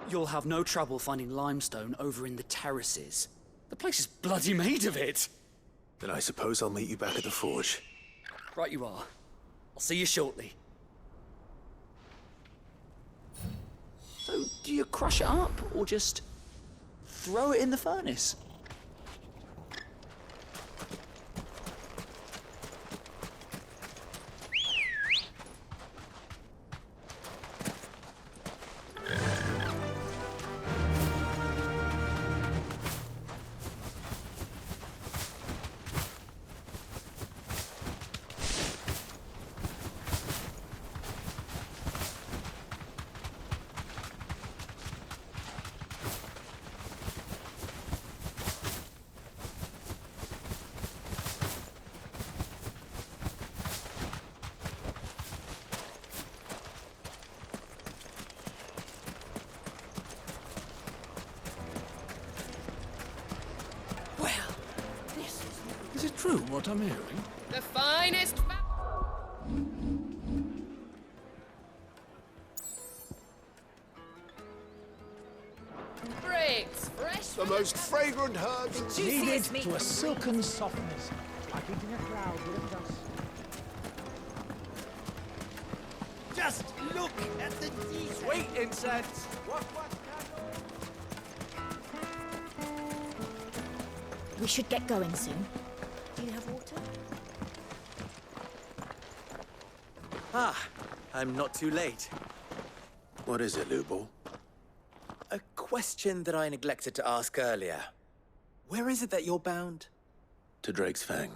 You'll have no trouble finding limestone over in the terraces. The place is bloody made of it. Then I suppose I'll meet you back at the forge. Right you are. I'll see you shortly. So, do you crush it up, or just throw it in the furnace? Is it true what I'm hearing? The finest. Bricks, fresh. The most fragrant herbs. Kneaded to a silken softness, like eating a cloud with a dust. Just look at the sweet incense. What? We should get going soon. Do you have water? Ah, I'm not too late. What is it, Lubor? A question that I neglected to ask earlier. Where is it that you're bound? To Drake's Fang.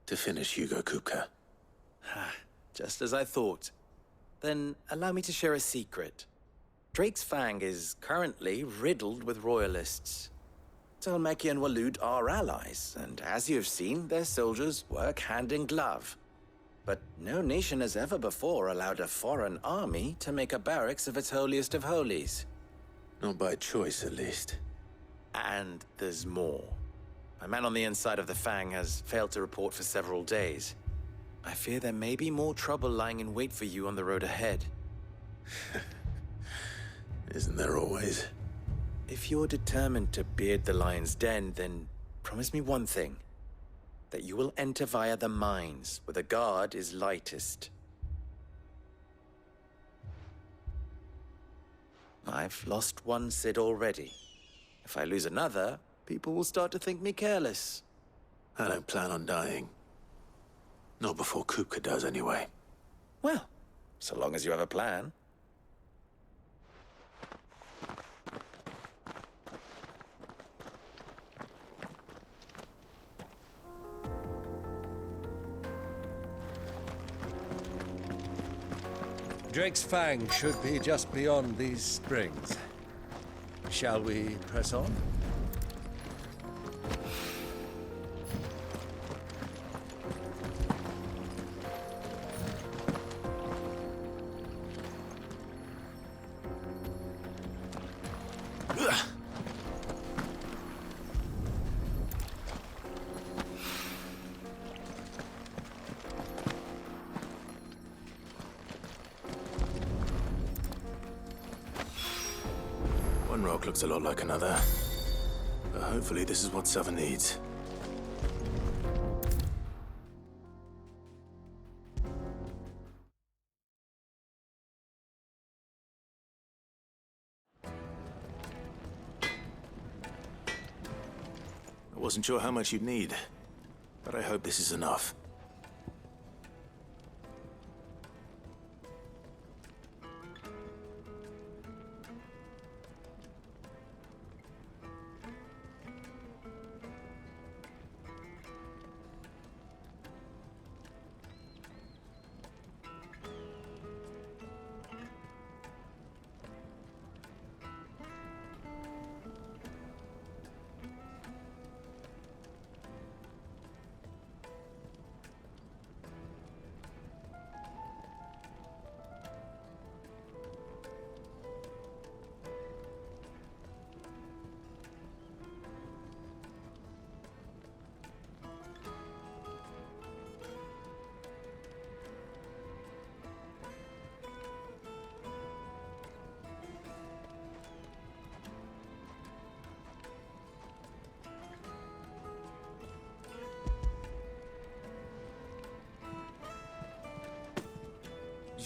To finish Hugo Kupka. Just as I thought. Then allow me to share a secret. Drake's Fang is currently riddled with royalists. Talmeki and Waloed are allies, and as you've seen, their soldiers work hand in glove. But no nation has ever before allowed a foreign army to make a barracks of its holiest of holies. Not by choice, at least. And there's more. A man on the inside of the Fang has failed to report for several days. I fear there may be more trouble lying in wait for you on the road ahead. Isn't there always? If you're determined to beard the lion's den, then promise me one thing. That you will enter via the mines, where the guard is lightest. I've lost one Cid already. If I lose another, people will start to think me careless. I don't plan on dying. Not before Kupka does, anyway. Well, so long as you have a plan. Drake's Fang should be just beyond these springs. Shall we press on? One rock looks a lot like another. But hopefully this is what Southern needs. I wasn't sure how much you'd need, but I hope this is enough.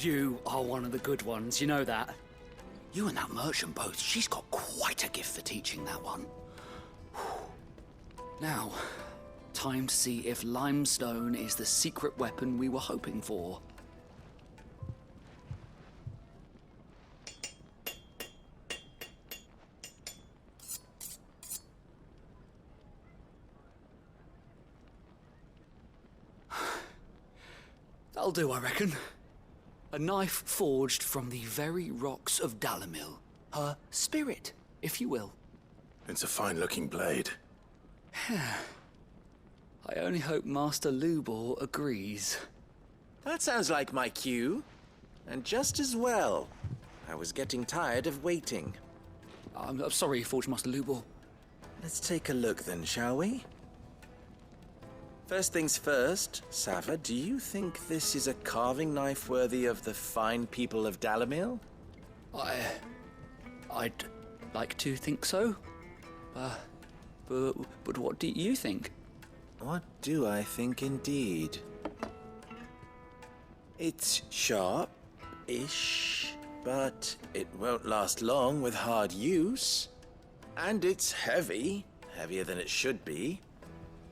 You are one of the good ones, you know that? You and that merchant both, she's got quite a gift for teaching that one. Now, time to see if limestone is the secret weapon we were hoping for. That'll do, I reckon. A knife forged from the very rocks of Dalimil. Her spirit, if you will. It's a fine-looking blade. I only hope Master Lubor agrees. That sounds like my cue. And just as well. I was getting tired of waiting. I'm sorry, Forge Master Lubor. Let's take a look then, shall we? First things first, Sava, do you think this is a carving knife worthy of the fine people of Dalimil? I'd like to think so. But what do you think? What do I think indeed? It's sharp-ish, but it won't last long with hard use. And it's heavy, heavier than it should be.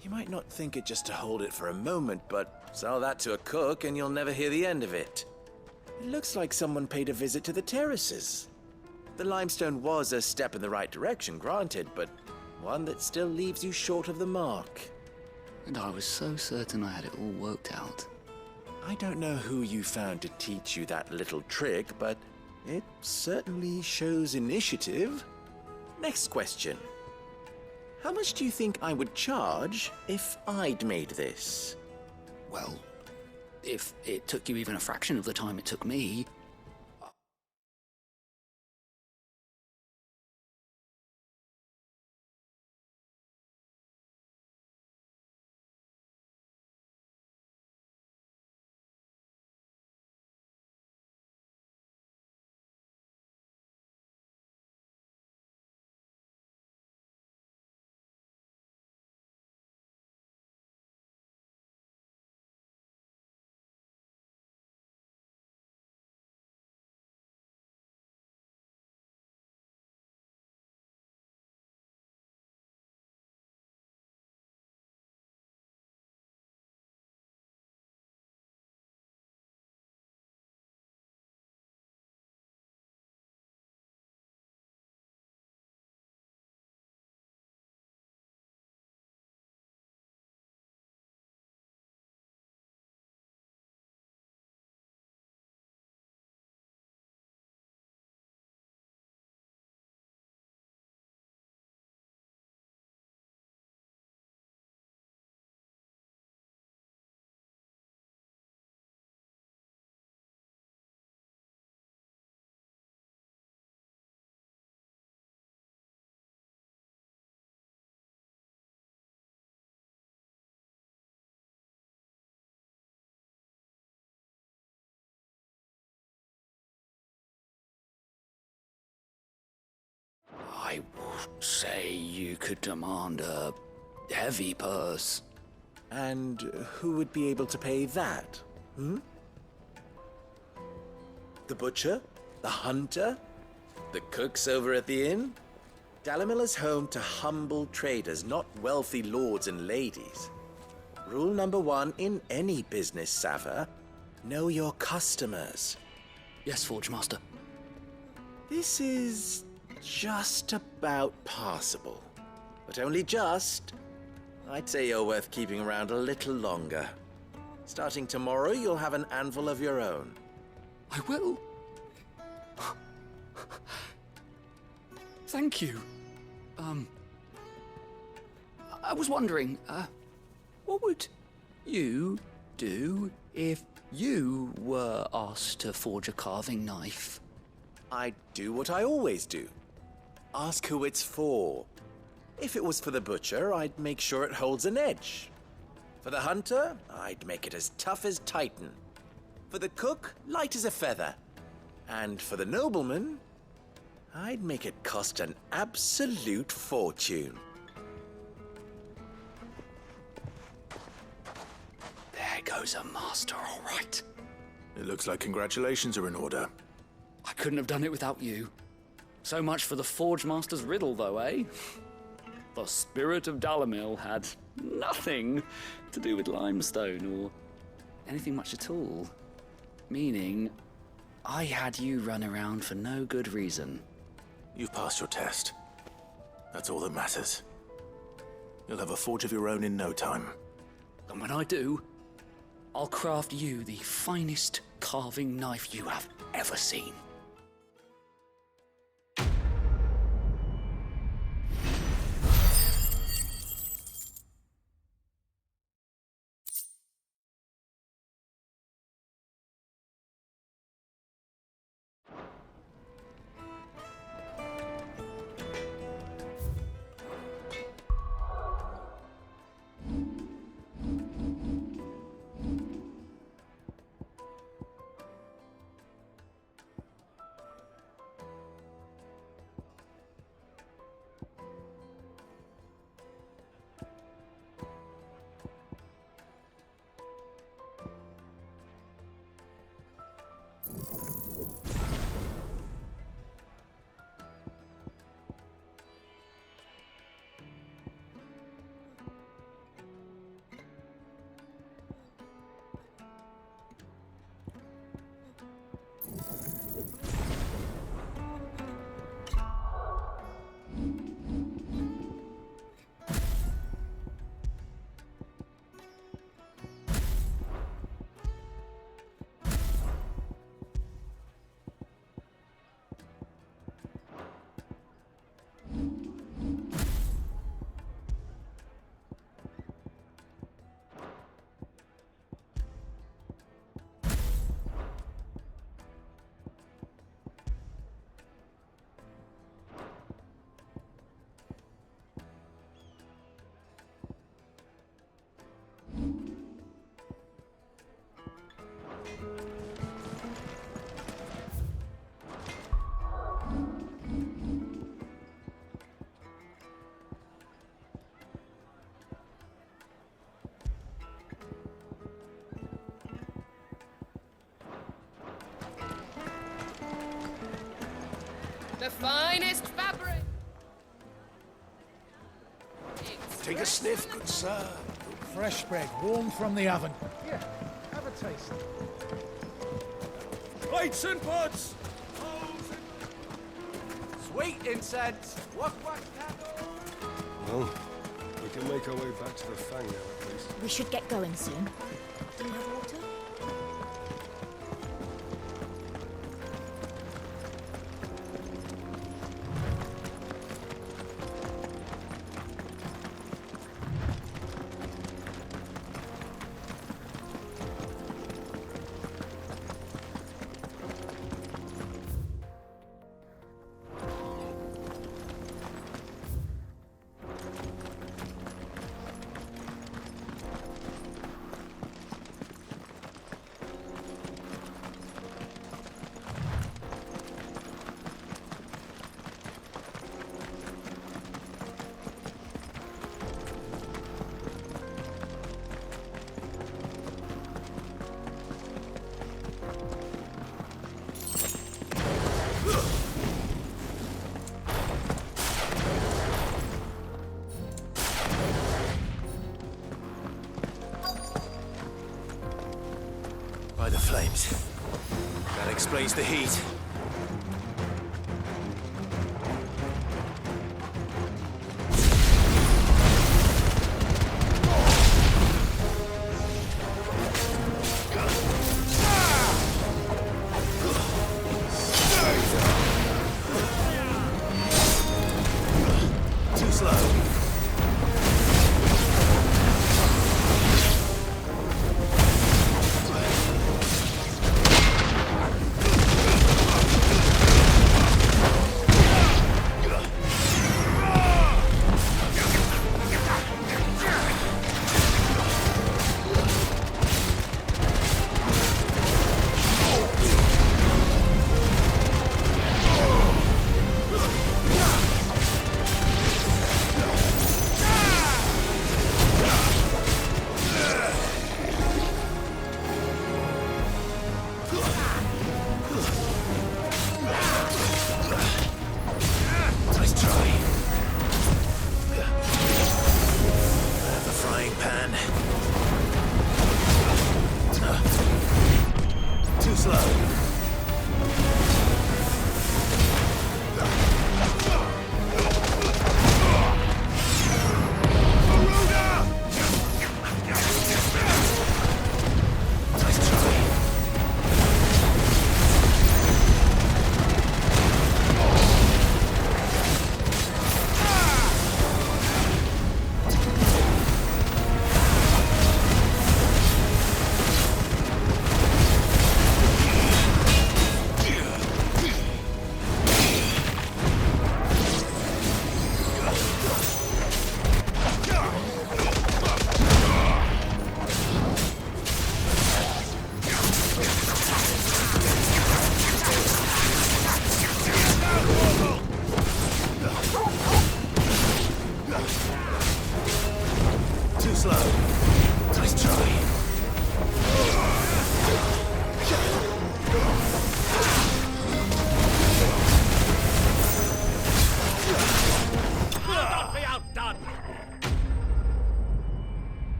You might not think it just to hold it for a moment, but sell that to a cook and you'll never hear the end of it. It looks like someone paid a visit to the terraces. The limestone was a step in the right direction, granted, but one that still leaves you short of the mark. And I was so certain I had it all worked out. I don't know who you found to teach you that little trick, but it certainly shows initiative. Next question. How much do you think I would charge if I'd made this? Well, if it took you even a fraction of the time it took me... I would say you could demand a heavy purse. And who would be able to pay that? The butcher? The hunter? The cooks over at the inn? Dalimil is home to humble traders, not wealthy lords and ladies. Rule number 1 in any business, Sava: know your customers. Yes, Forge Master. This is just about passable. But only just. I'd say you're worth keeping around a little longer. Starting tomorrow, you'll have an anvil of your own. I will. Thank you. I was wondering, what would you do if you were asked to forge a carving knife? I'd do what I always do. Ask who it's for. If it was for the butcher, I'd make sure it holds an edge. For the hunter, I'd make it as tough as Titan. For the cook, light as a feather. And for the nobleman, I'd make it cost an absolute fortune. There goes a master, all right. It looks like congratulations are in order. I couldn't have done it without you. So much for the Forge Master's riddle, though, eh? The spirit of Dalamil had nothing to do with limestone or anything much at all. Meaning, I had you run around for no good reason. You've passed your test. That's all that matters. You'll have a forge of your own in no time. And when I do, I'll craft you the finest carving knife you have ever seen. The finest fabric. Take a sniff, good sir. Fresh bread, warm from the oven. Here, have a taste. Plates and pots! Sweet incense! What candle? Well, we can make our way back to the Fang now, at least. We should get going soon. Do you have water? By the flames. That explains the heat. Too slow.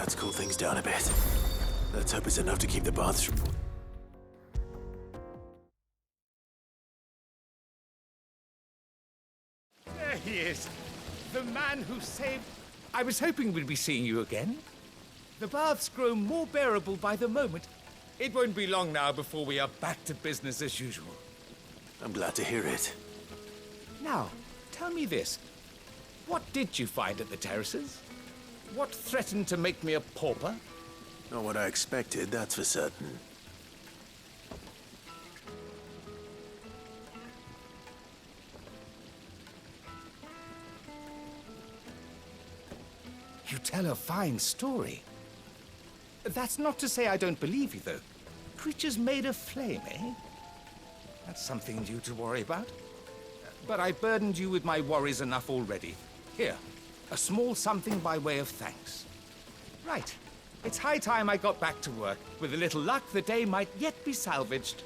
Let's cool things down a bit. Let's hope it's enough to keep the baths from... There he is. The man who saved... I was hoping we'd be seeing you again. The baths grow more bearable by the moment. It won't be long now before we are back to business as usual. I'm glad to hear it. Now, tell me this. What did you find at the terraces? What threatened to make me a pauper? Not what I expected, that's for certain. You tell a fine story. That's not to say I don't believe you, though. Creatures made of flame, eh? That's something new to worry about. But I burdened you with my worries enough already. Here, a small something by way of thanks. Right. It's high time I got back to work. With a little luck, the day might yet be salvaged.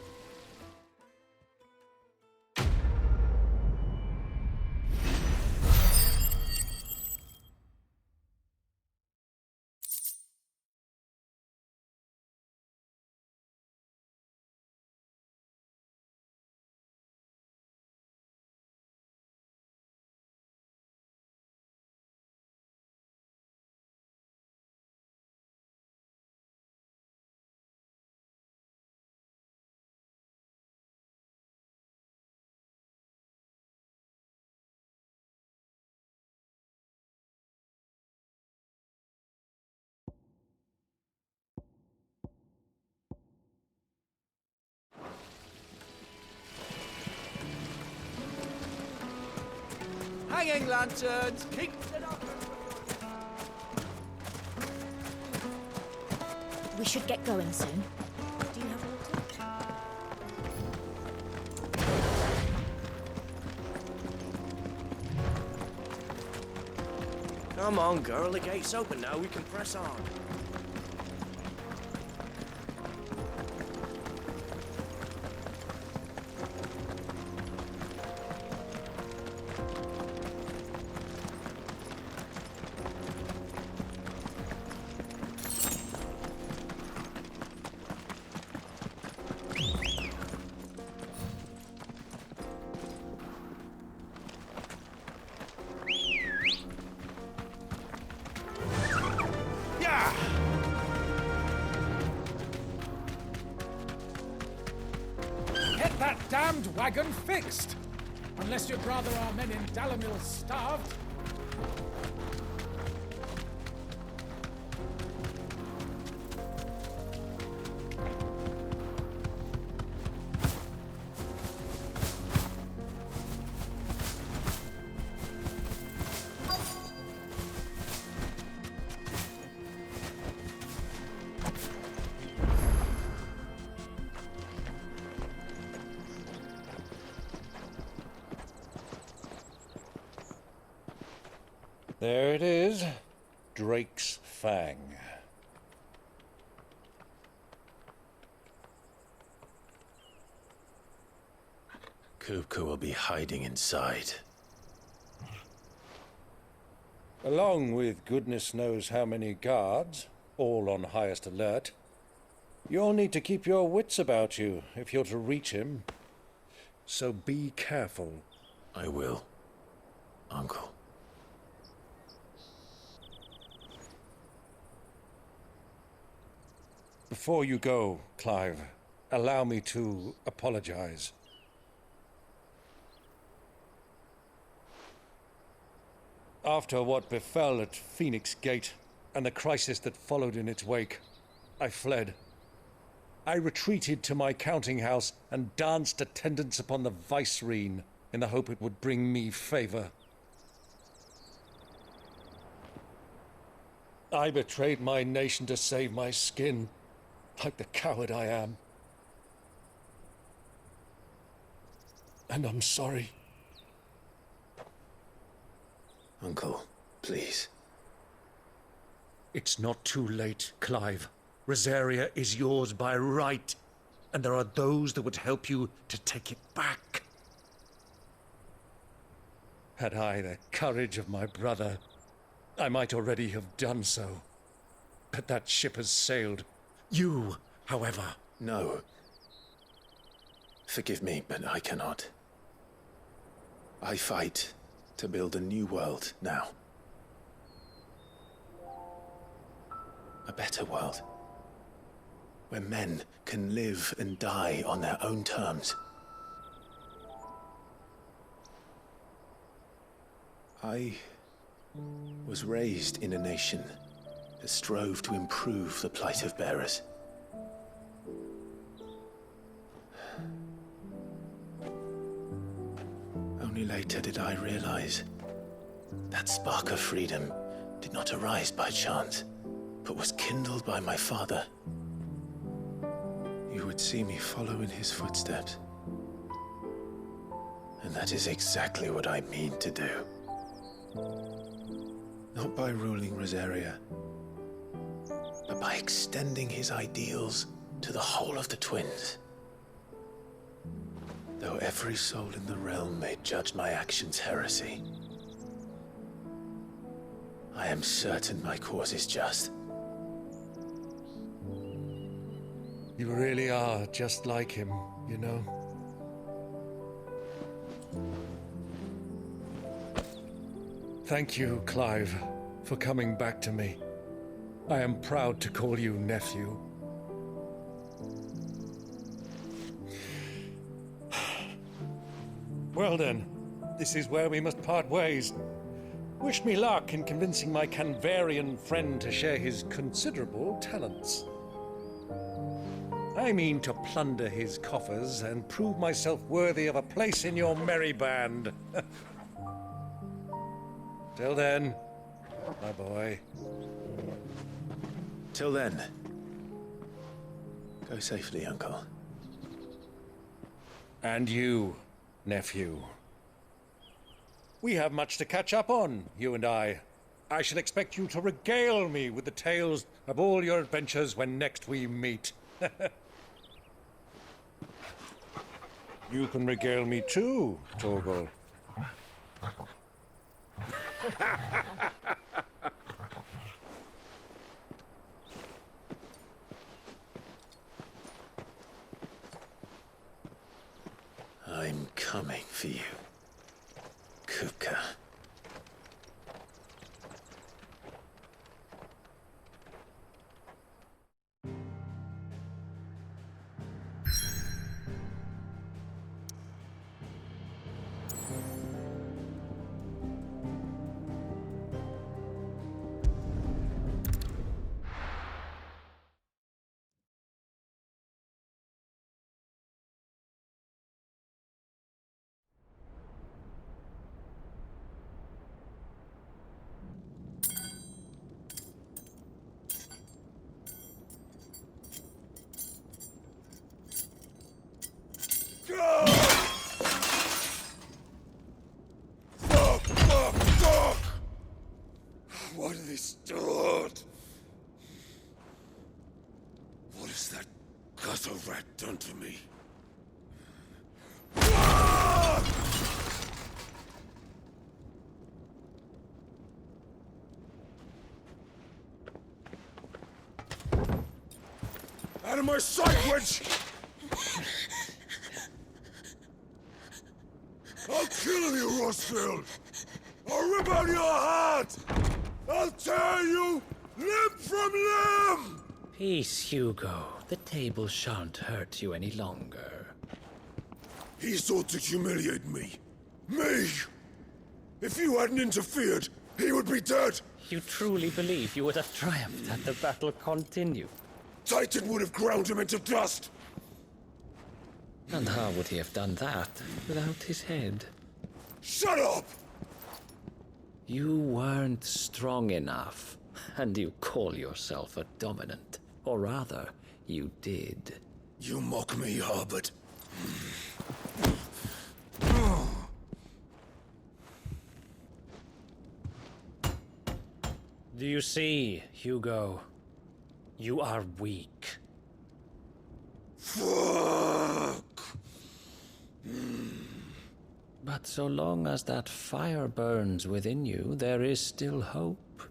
Hanging lanterns, keep it up! We should get going soon. Do you have water? Come on, girl. The gate's open now. We can press on. Get that damned wagon fixed! Unless you'd rather our men in Dalamil starved. There it is. Drake's Fang. Kupka will be hiding inside. Along with goodness knows how many guards, all on highest alert. You'll need to keep your wits about you if you're to reach him. So be careful. I will, Uncle. Before you go, Clive, allow me to apologize. After what befell at Phoenix Gate and the crisis that followed in its wake, I fled. I retreated to my counting house and danced attendance upon the Vicereine in the hope it would bring me favor. I betrayed my nation to save my skin, like the coward I am. And I'm sorry. Uncle, please. It's not too late, Clive. Rosaria is yours by right, and there are those that would help you to take it back. Had I the courage of my brother, I might already have done so. but that ship has sailed. You, however... No. Forgive me, but I cannot. I fight to build a new world now. A better world. Where men can live and die on their own terms. I was raised in a nation that strove to improve the plight of bearers. Only later did I realize that spark of freedom did not arise by chance, but was kindled by my father. You would see me follow in his footsteps. And that is exactly what I mean to do. Not by ruling Rosaria, but by extending his ideals to the whole of the Twins. Though every soul in the realm may judge my actions heresy, I am certain my cause is just. You really are just like him, you know? Thank you, Clive, for coming back to me. I am proud to call you nephew. Well then, this is where we must part ways. Wish me luck in convincing my Canvarian friend to share his considerable talents. I mean to plunder his coffers and prove myself worthy of a place in your merry band. Till then, my boy. Till then, go safely, Uncle. And you, nephew. We have much to catch up on, you and I. I shall expect you to regale me with the tales of all your adventures when next we meet. You can regale me too, Torgal. I'm coming for you, Kupka. What have they start? What has that gutter rat done to me? Out of my sight, witch! I'll kill you, Rosfield! I'll rip out your heart! I'll tear you limb from limb! Peace, Hugo. The table shan't hurt you any longer. He sought to humiliate me. Me! If you hadn't interfered, he would be dead! You truly believe you would have triumphed had the battle continued? Titan would have ground him into dust! And how would he have done that without his head? Shut up! You weren't strong enough, and you call yourself a dominant. Or rather, you did. You mock me, Harbert. Do you see, Hugo? You are weak. Fuck! But so long as that fire burns within you, there is still hope.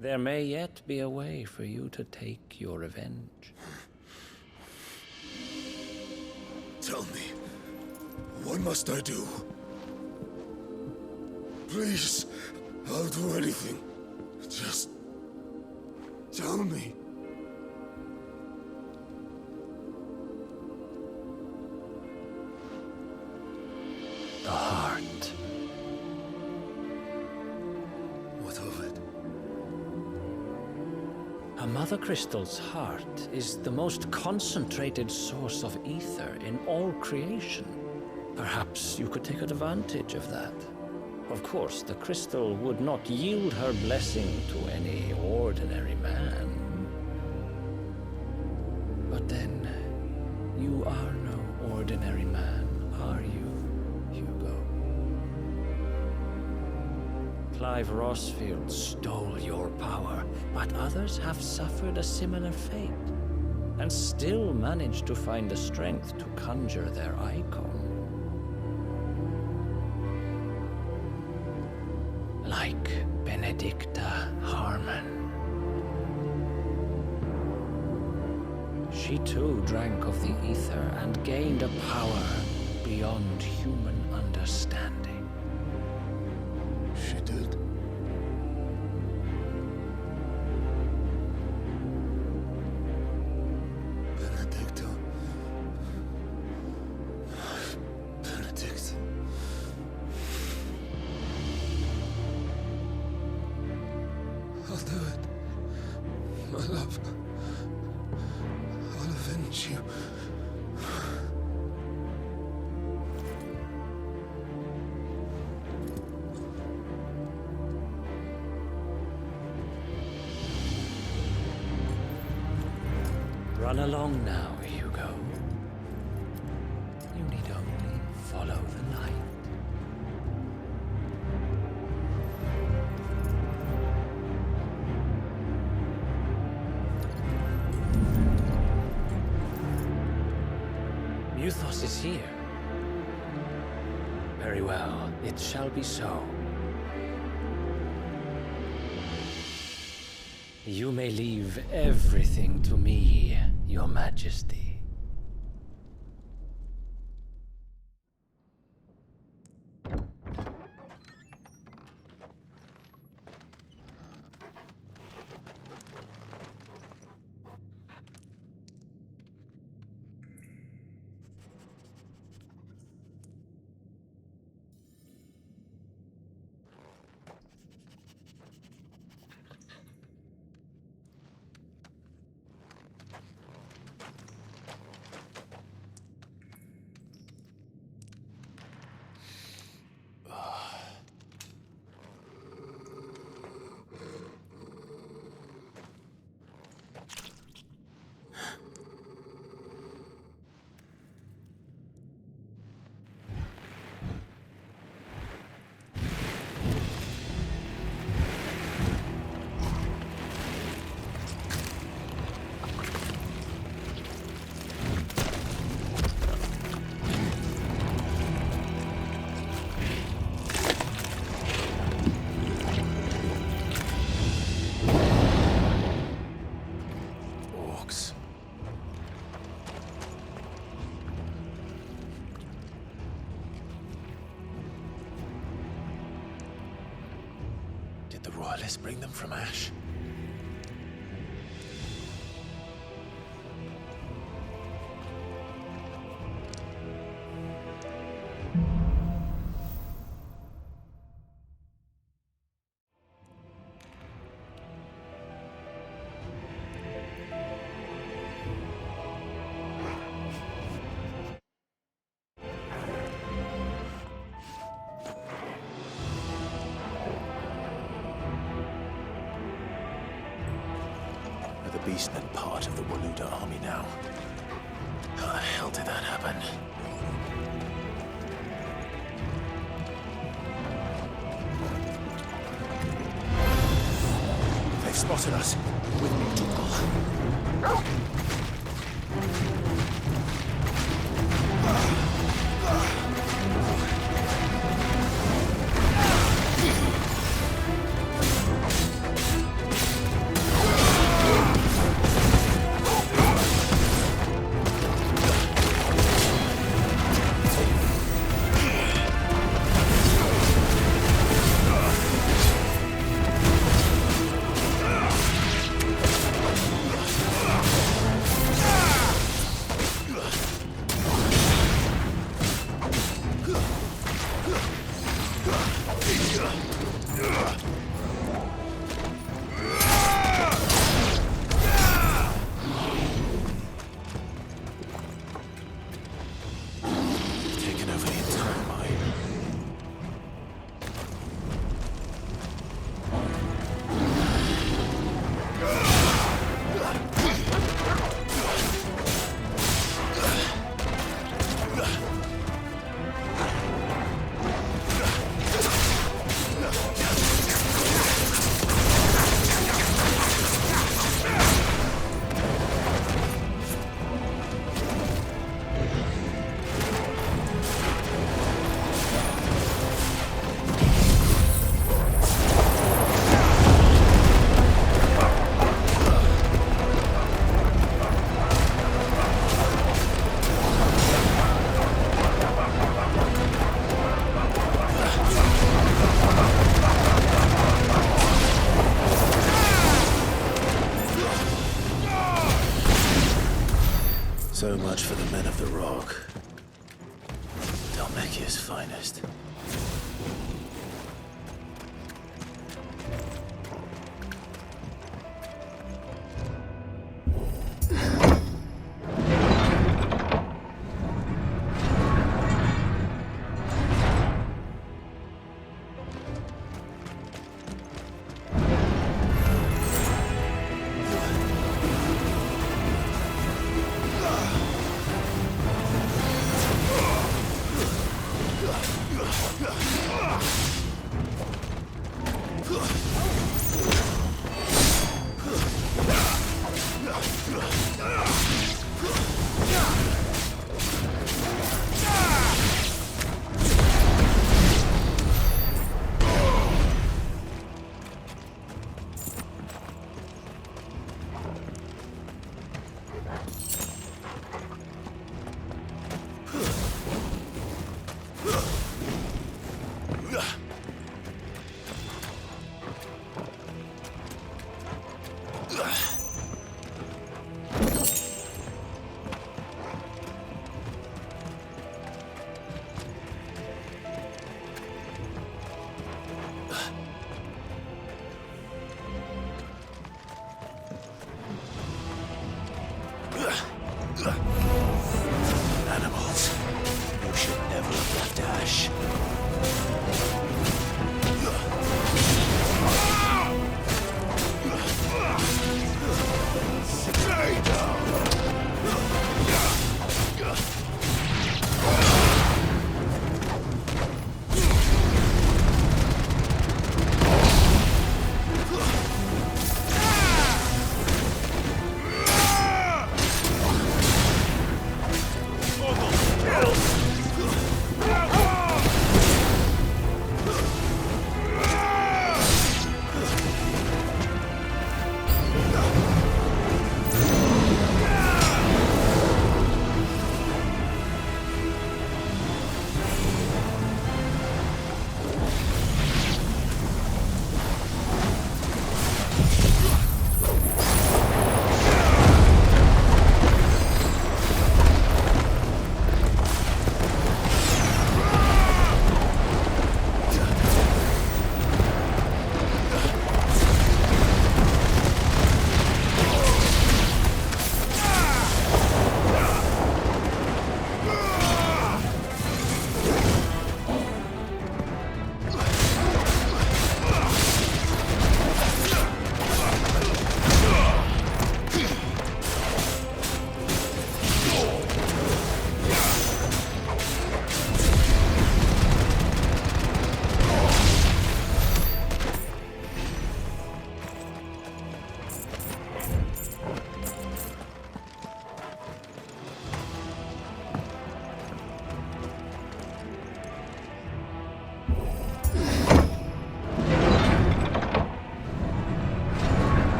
There may yet be a way for you to take your revenge. Tell me, what must I do? Please, I'll do anything. Just tell me. The heart. What of it? A Mother Crystal's heart is the most concentrated source of ether in all creation. Perhaps you could take advantage of that. Of course, the crystal would not yield her blessing to any ordinary man. But then, you are no ordinary man, are you, Hugo? Clive Rossfield stole your power, but others have suffered a similar fate, and still managed to find the strength to conjure their icon. Like Benedicta Harmon. She too drank of the ether and gained a power beyond human understanding. She did. Benedicta. Benedict. I'll do it. My love. I'll avenge you. Run along now, Hugo. You need only follow the light. Muthos is here. Very well, it shall be so. You may leave everything to me, Your Majesty. Did the Royalists bring them from Ash? The Beastmen part of the Waluda army now. How the hell did that happen? They've spotted us. With me, Dougal. fog. Dhalmekia's finest. Animals. You should never have left Ash. Stay down!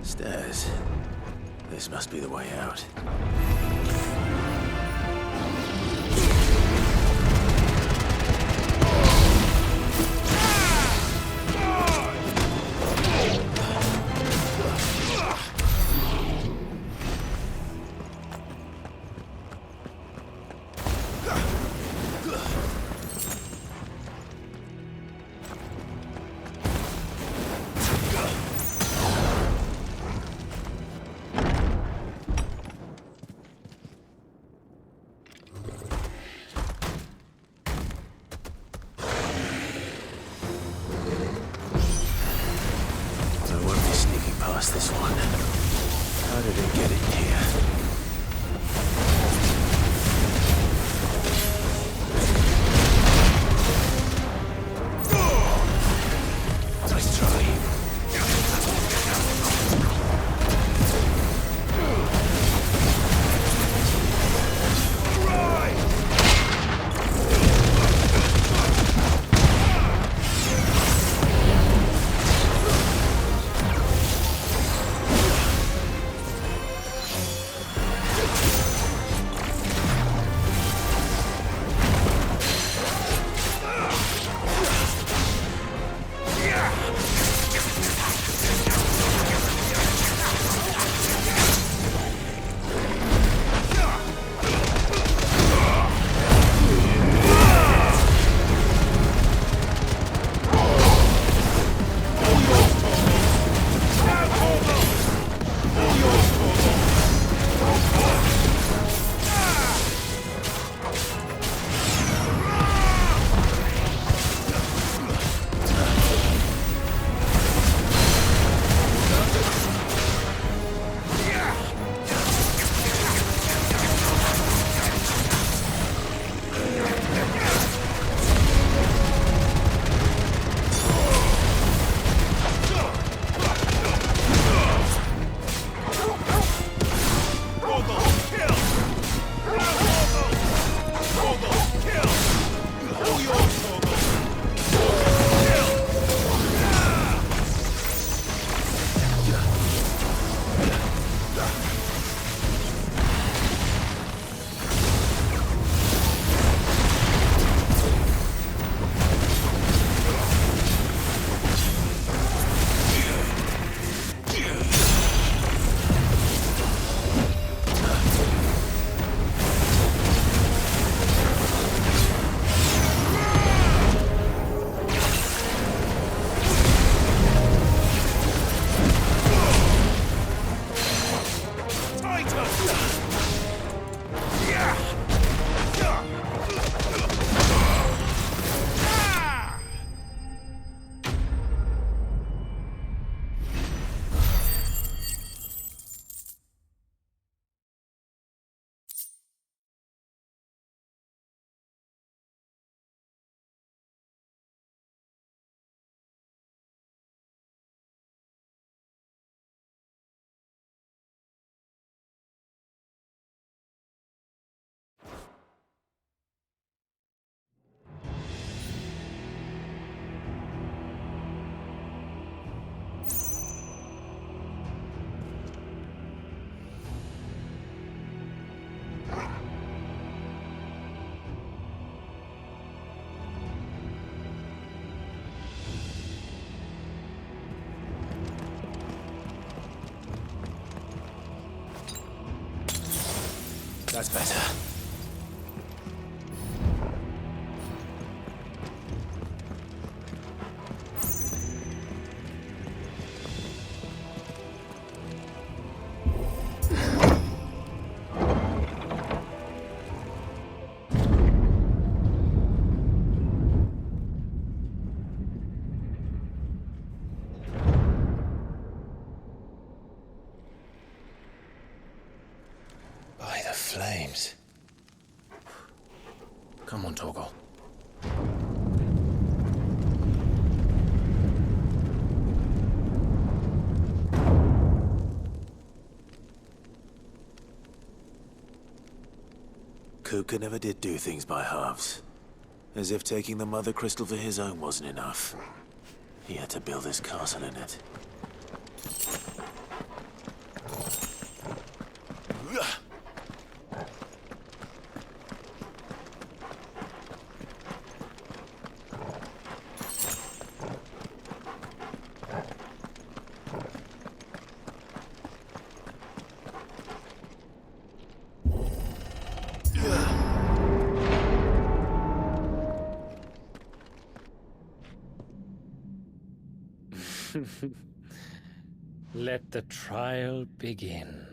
Stairs. This must be the way out. That's better. By the flames. Come on, Torgal. Kuka never did do things by halves. As if taking the Mother Crystal for his own wasn't enough. He had to build his castle in it. Let the trial begin.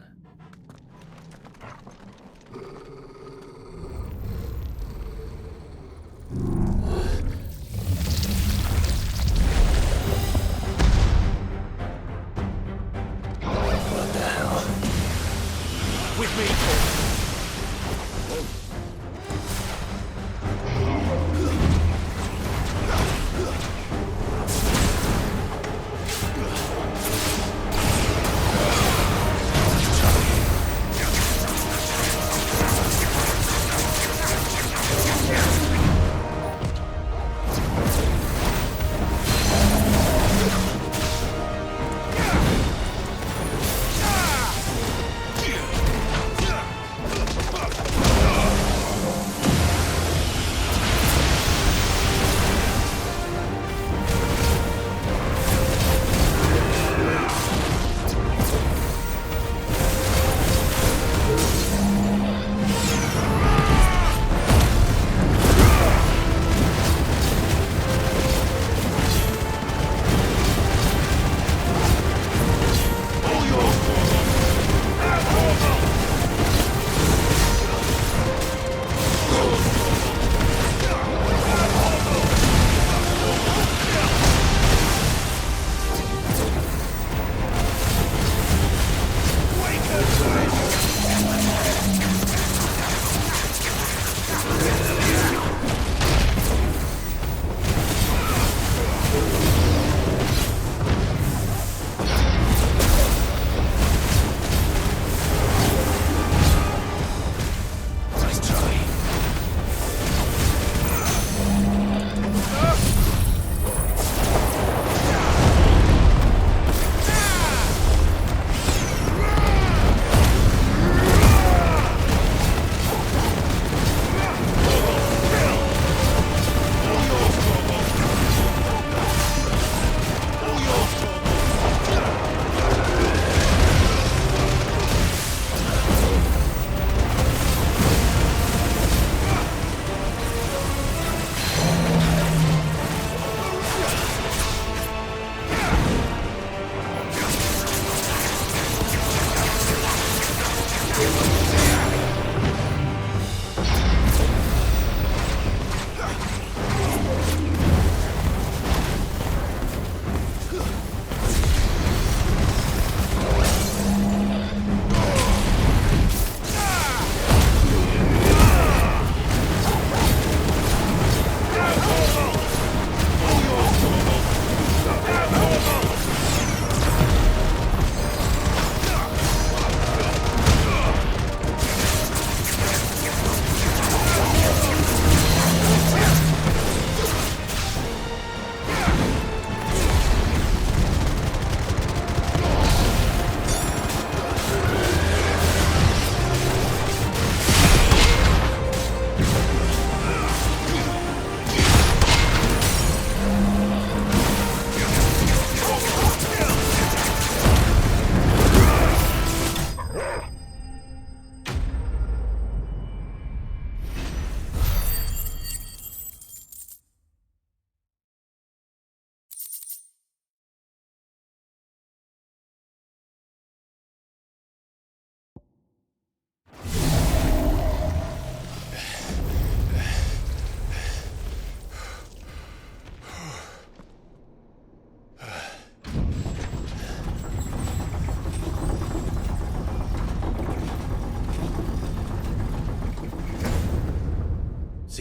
What the hell? With me, Time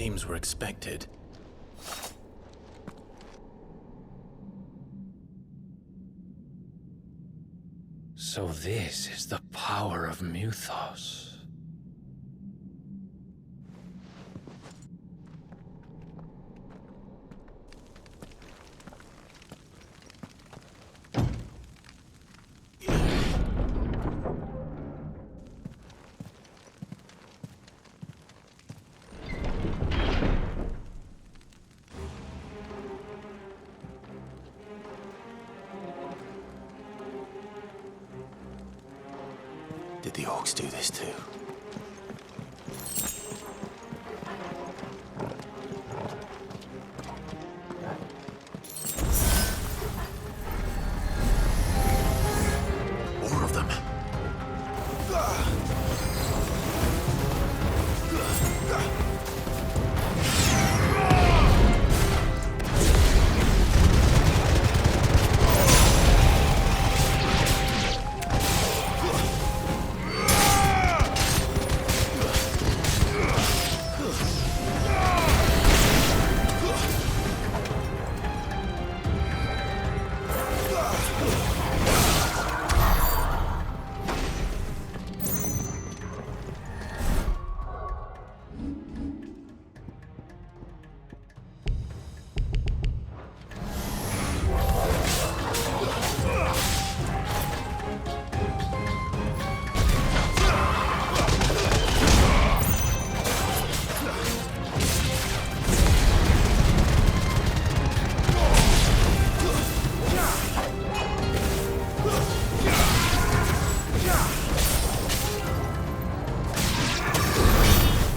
flames were expected. So this is the power of Muthos. Did the orcs do this too? More of them.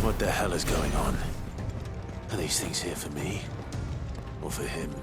What the hell is going on? Are these things here for me? Or for him?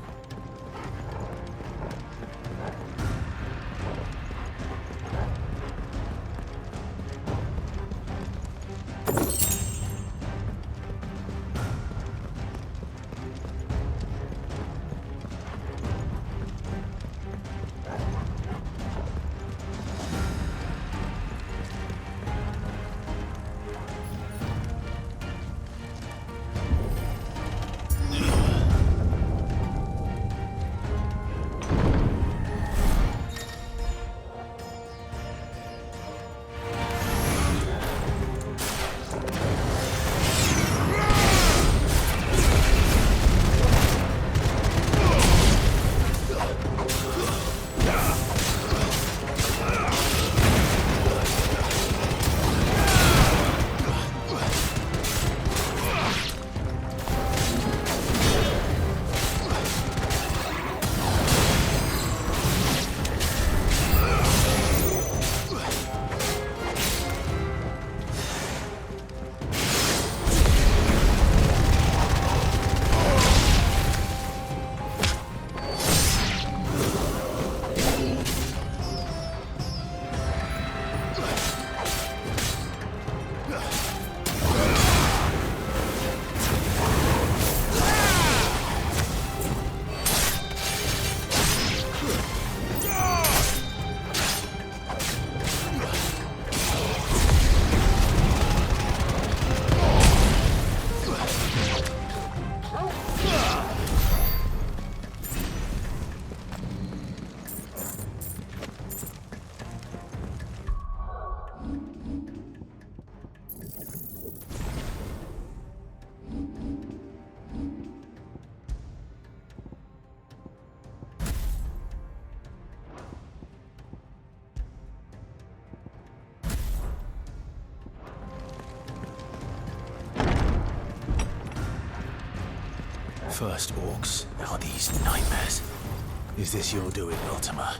First orcs, now these nightmares. Is this your doing, Ultima?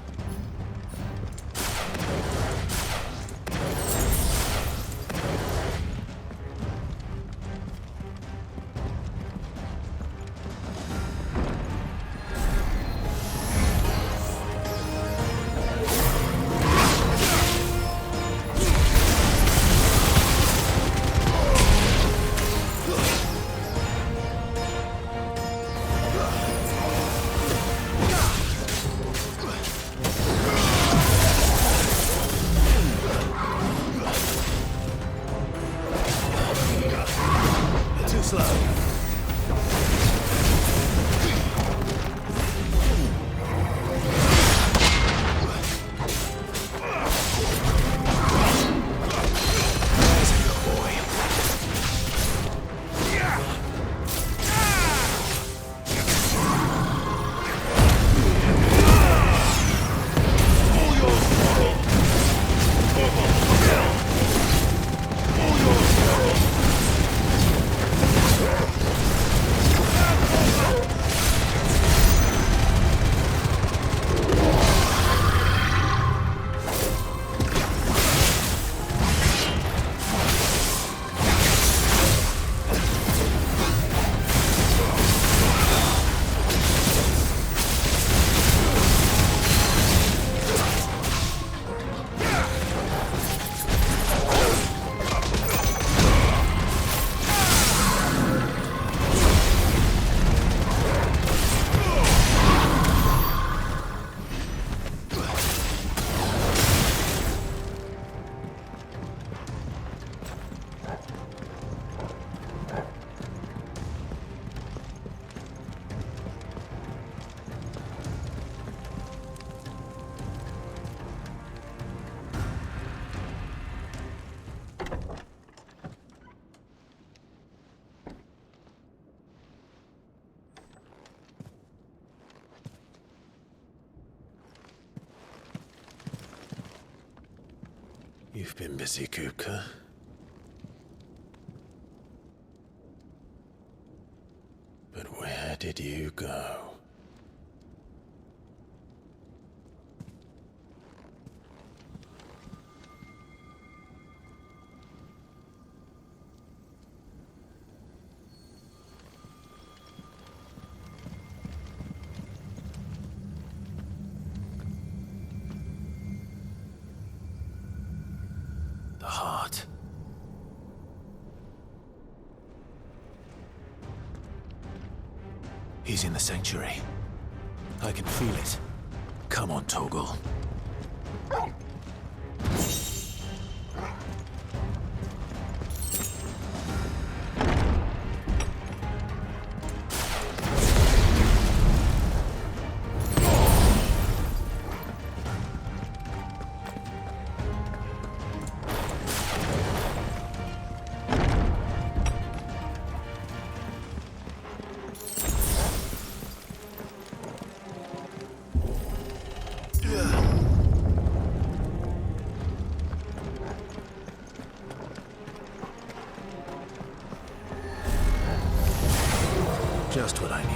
You've been busy, Kupka. But where did you go? The heart. He's in the sanctuary. I can feel it. Come on, Torgal. Just what I needed.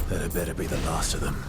That had better be the last of them.